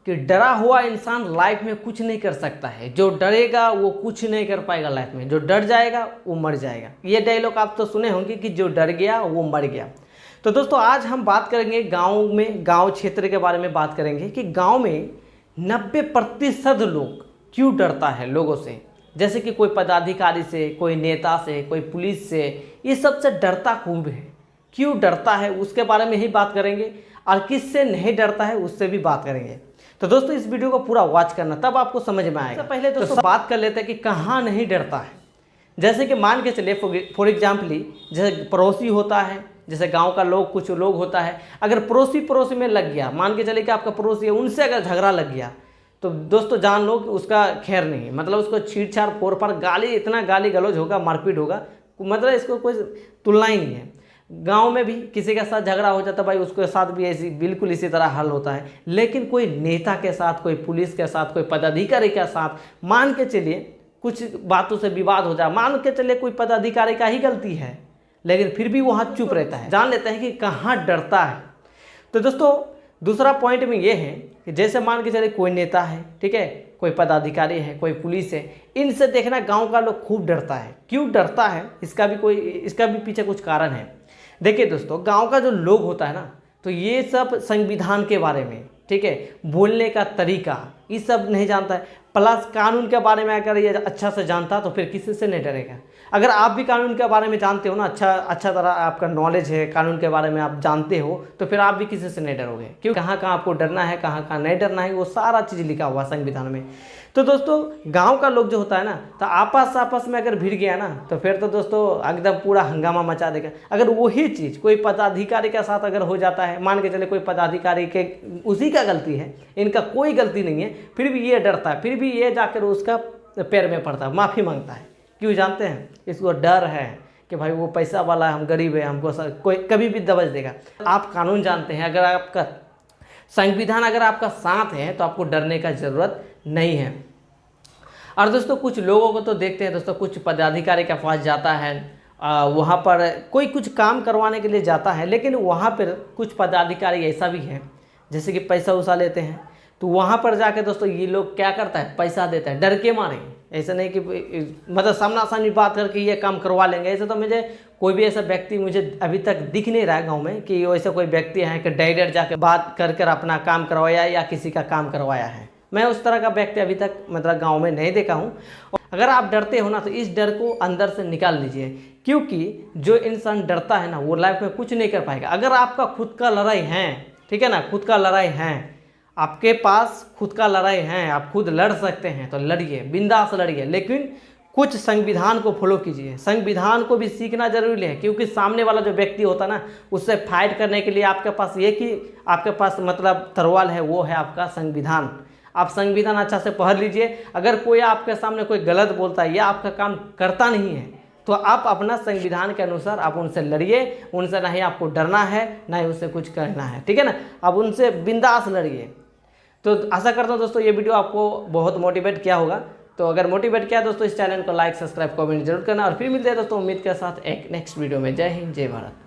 कि डरा हुआ इंसान लाइफ में कुछ नहीं कर सकता है। जो डरेगा वो कुछ नहीं कर पाएगा लाइफ में। जो डर जाएगा वो मर जाएगा। ये डायलॉग आप तो सुने होंगे कि जो डर गया वो मर गया। तो दोस्तों आज हम बात करेंगे गांव क्षेत्र के बारे में बात करेंगे कि गांव में 90% लोग क्यों डरता है लोगों से। जैसे कि कोई पदाधिकारी से, कोई नेता से, कोई पुलिस से, ये सबसे डरता खूब है। क्यों डरता है उसके बारे में ही बात करेंगे और किससे नहीं डरता है उससे भी बात करेंगे। तो दोस्तों इस वीडियो को पूरा वॉच करना, तब आपको समझ में आएगा। पहले दोस्तों बात कर लेते हैं कि कहाँ नहीं डरता है। जैसे कि मान के चलिए फॉर एग्जाम्पल जैसे पड़ोसी होता है, जैसे गांव का लोग कुछ लोग होता है, अगर पड़ोसी में लग गया, मान के चलिए कि आपका पड़ोसी है, उनसे अगर झगड़ा लग गया तो दोस्तों जान लो कि उसका खैर नहीं है। मतलब उसको छीड़-छाड़ फोड़-फाड़ इतना गाली गलौज होगा, मारपीट होगा, मतलब इसको कोई तुलना ही नहीं है। गांव में भी किसी के साथ झगड़ा हो जाता है भाई, उसके साथ भी ऐसी बिल्कुल इसी तरह हल होता है। लेकिन कोई नेता के साथ, कोई पुलिस के साथ, कोई पदाधिकारी के साथ मान के चलिए कुछ बातों से विवाद हो जाए, मान के चलिए कोई पदाधिकारी का ही गलती है, लेकिन फिर भी वहाँ चुप रहता है। जान लेते हैं कि कहाँ डरता है। तो दोस्तों दूसरा पॉइंट में ये है कि जैसे मान के चलिए कोई नेता है, ठीक है, कोई पदाधिकारी है, कोई पुलिस है, इनसे देखना गांव का लोग खूब डरता है। क्यों डरता है इसका भी पीछे कुछ कारण है। देखिए दोस्तों गांव का जो लोग होता है ना, तो ये सब संविधान के बारे में, ठीक है, बोलने का तरीका ये सब नहीं जानता है। प्लस कानून के बारे में अगर ये अच्छा से जानता तो फिर किसी से नहीं डरेगा। अगर आप भी कानून के बारे में जानते हो ना, अच्छा तरह आपका नॉलेज है, कानून के बारे में आप जानते हो, तो फिर आप भी किसी से नहीं डरोगे। क्यों, कहाँ कहाँ आपको डरना है, कहाँ कहाँ नहीं डरना है, वो सारा चीज़ लिखा हुआ संविधान में। तो दोस्तों गांव का लोग जो होता है ना, तो आपस में अगर भिड़ गया ना, तो फिर तो दोस्तों एकदम पूरा हंगामा मचा देगा। अगर वही चीज़ कोई पदाधिकारी के साथ अगर हो जाता है, मान के चले कोई पदाधिकारी के उसी का गलती है, इनका कोई गलती नहीं है, फिर भी ये डरता है, फिर भी ये जाकर उसका पैर में पड़ता है, माफ़ी मांगता है। क्यों जानते हैं, इसको डर है कि भाई वो पैसा वाला है, हम गरीब है, हमको कोई कभी भी दबच देगा। आप कानून जानते हैं, अगर आपका संविधान अगर आपका साथ है तो आपको डरने का ज़रूरत नहीं है। और दोस्तों कुछ लोगों को तो देखते हैं दोस्तों, कुछ पदाधिकारी के पास जाता है, वहाँ पर कोई कुछ काम करवाने के लिए जाता है, लेकिन वहाँ पर कुछ पदाधिकारी ऐसा भी है जैसे कि पैसा उसा लेते हैं। तो वहाँ पर जाके दोस्तों ये लोग क्या करता है, पैसा देता है डर के मारे। ऐसा नहीं कि मतलब सामना सामनी बात करके ये काम करवा लेंगे। ऐसे तो मुझे कोई भी ऐसा व्यक्ति मुझे अभी तक दिख नहीं रहा है गांव में कि ऐसा कोई व्यक्ति है कि डायरेक्ट जाके बात कर अपना काम करवाया या किसी का काम करवाया है। मैं उस तरह का व्यक्ति अभी तक मतलब गाँव में नहीं देखा हूँ। अगर आप डरते हो ना तो इस डर को अंदर से निकाल लीजिए, क्योंकि जो इंसान डरता है ना वो लाइफ में कुछ नहीं कर पाएगा। अगर आपका खुद का लड़ाई है, ठीक है ना, खुद का लड़ाई है, आपके पास खुद का लड़ाई है, आप खुद लड़ सकते हैं तो लड़िए, बिंदास लड़िए। लेकिन कुछ संविधान को फॉलो कीजिए, संविधान को भी सीखना जरूरी है। क्योंकि सामने वाला जो व्यक्ति होता है ना, उससे फाइट करने के लिए आपके पास आपके पास मतलब तलवार है, वो है आपका संविधान। आप संविधान अच्छा से पढ़ लीजिए। अगर कोई आपके सामने कोई गलत बोलता है या आपका काम करता नहीं है तो आप अपना संविधान के अनुसार आप उनसे लड़िए। उनसे नहीं आपको डरना है, ना ही उससे कुछ करना है, ठीक है ना। आप उनसे बिंदास लड़िए। तो आशा करता हूँ दोस्तों ये वीडियो आपको बहुत मोटिवेट किया होगा। तो अगर मोटिवेट किया दोस्तों इस चैनल को लाइक, सब्सक्राइब, कमेंट जरूर करना। और फिर मिलते हैं दोस्तों उम्मीद के साथ एक नेक्स्ट वीडियो में। जय हिंद, जय भारत।